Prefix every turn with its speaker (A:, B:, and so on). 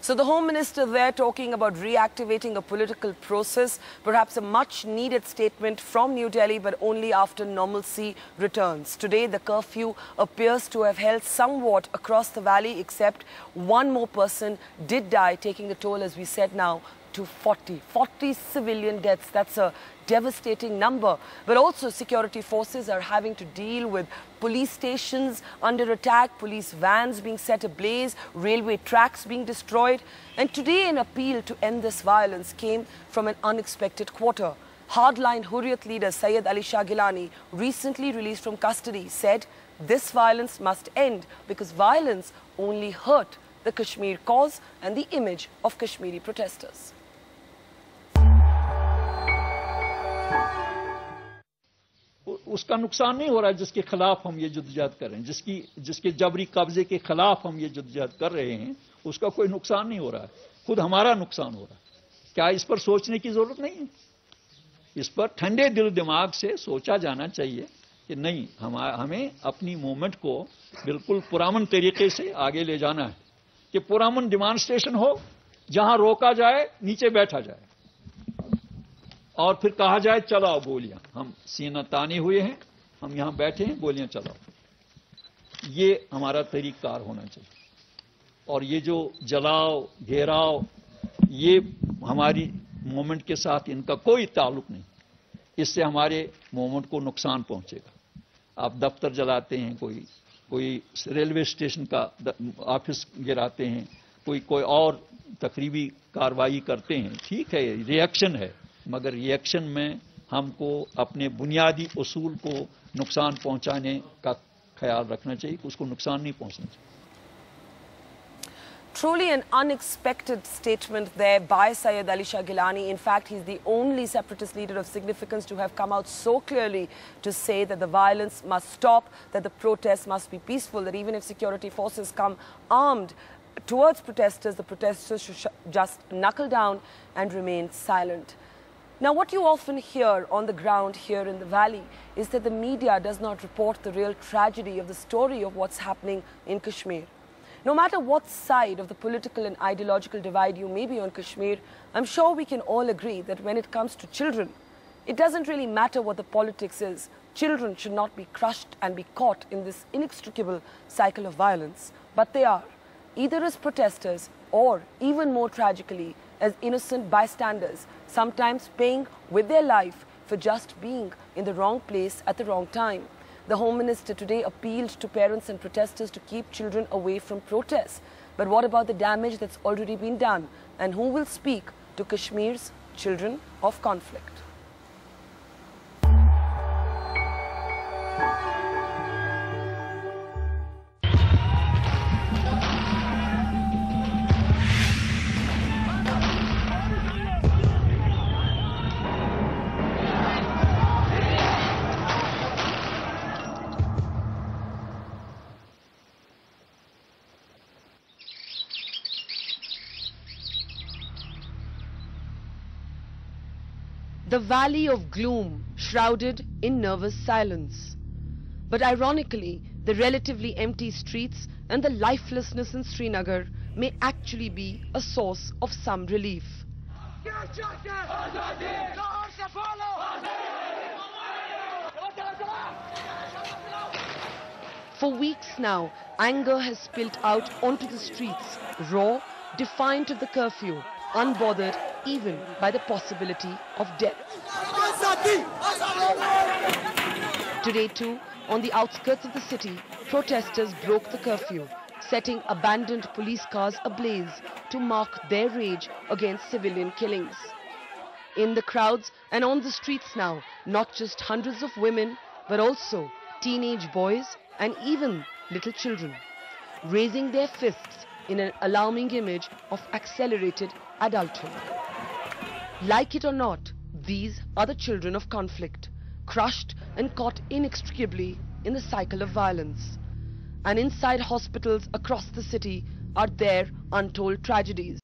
A: So the Home Minister there talking about reactivating a political process, perhaps a much-needed statement from New Delhi, but only after normalcy returns. Today, the curfew appears to have held somewhat across the valley, except one more person did die, taking a toll, as we said now, to 40 civilian deaths. That's a devastating number. But also security forces are having to deal with police stations under attack, police vans being set ablaze, railway tracks being destroyed. And today an appeal to end this violence came from an unexpected quarter. Hardline Hurriyat leader Syed Ali Shah Gilani, recently released from custody, said this violence must end because violence only hurt the Kashmir cause and the image of Kashmiri protesters.
B: उसका नुकसान नहीं हो रहा है जिसके खिलाफ हम ये जद्दोजहद कर रहे हैं, जिसके जबरी कब्जे के खिलाफ हम ये जद्दोजहद कर रहे हैं, उसका कोई नुकसान नहीं हो रहा है, खुद हमारा नुकसान हो रहा है। क्या इस पर सोचने की जरूरत नहीं है? इस पर ठंडे दिल दिमाग से सोचा जाना चाहिए कि नहीं, हमें अपनी मूवमेंट को बिल्कुल पुरअमन तरीके से आगे ले जाना है कि पुरअमन डिमॉन्स्ट्रेशन हो, जहां रोका जाए नीचे बैठा जाए और फिर कहा जाए चलाओ गोलियां, हम सीना ताने हुए हैं, हम यहां बैठे हैं, गोलियां चलाओ। ये हमारा तरीक़ाकार होना चाहिए। और ये जो जलाओ घेराव, ये हमारी मूवमेंट के साथ इनका कोई ताल्लुक नहीं। इससे हमारे मूवमेंट को नुकसान पहुंचेगा। आप दफ्तर जलाते हैं, कोई रेलवे स्टेशन का ऑफिस गिराते हैं, कोई और तकरीबी कार्रवाई करते हैं, ठीक है, रिएक्शन है, मगर रिएक्शन में हमको अपने बुनियादी उसूल को नुकसान पहुंचाने का ख्याल रखना चाहिए, उसको नुकसान नहीं पहुंचना चाहिए।
A: Truly an unexpected statement there by Syed Ali Shah Gilani. In fact, he's the only separatist leader of significance to have come out so clearly to say that the violence must stop, that the protests must be peaceful, that even if security forces come armed towards protesters, the protesters should just knuckle down and remain silent. Now, what you often hear on the ground here in the valley is that the media does not report the real tragedy of the story of what's happening in Kashmir. No matter what side of the political and ideological divide you may be on Kashmir, I'm sure we can all agree that when it comes to children, it doesn't really matter what the politics is. Children should not be crushed and be caught in this inextricable cycle of violence. But they are, either as protesters or, even more tragically, as innocent bystanders, sometimes paying with their life for just being in the wrong place at the wrong time. The Home Minister today appealed to parents and protesters to keep children away from protests. But what about the damage that's already been done? And who will speak to Kashmir's children of conflict? The valley of gloom shrouded in nervous silence. But ironically, the relatively empty streets and the lifelessness in Srinagar may actually be a source of some relief. For weeks now, anger has spilt out onto the streets, raw, defiant of the curfew, unbothered even by the possibility of death. Today too, on the outskirts of the city, protesters broke the curfew, setting abandoned police cars ablaze to mark their rage against civilian killings. In the crowds and on the streets now, not just hundreds of women, but also teenage boys and even little children, raising their fists in an alarming image of accelerated adulthood. Like it or not, these are the children of conflict, crushed and caught inextricably in the cycle of violence. And inside hospitals across the city are their untold tragedies.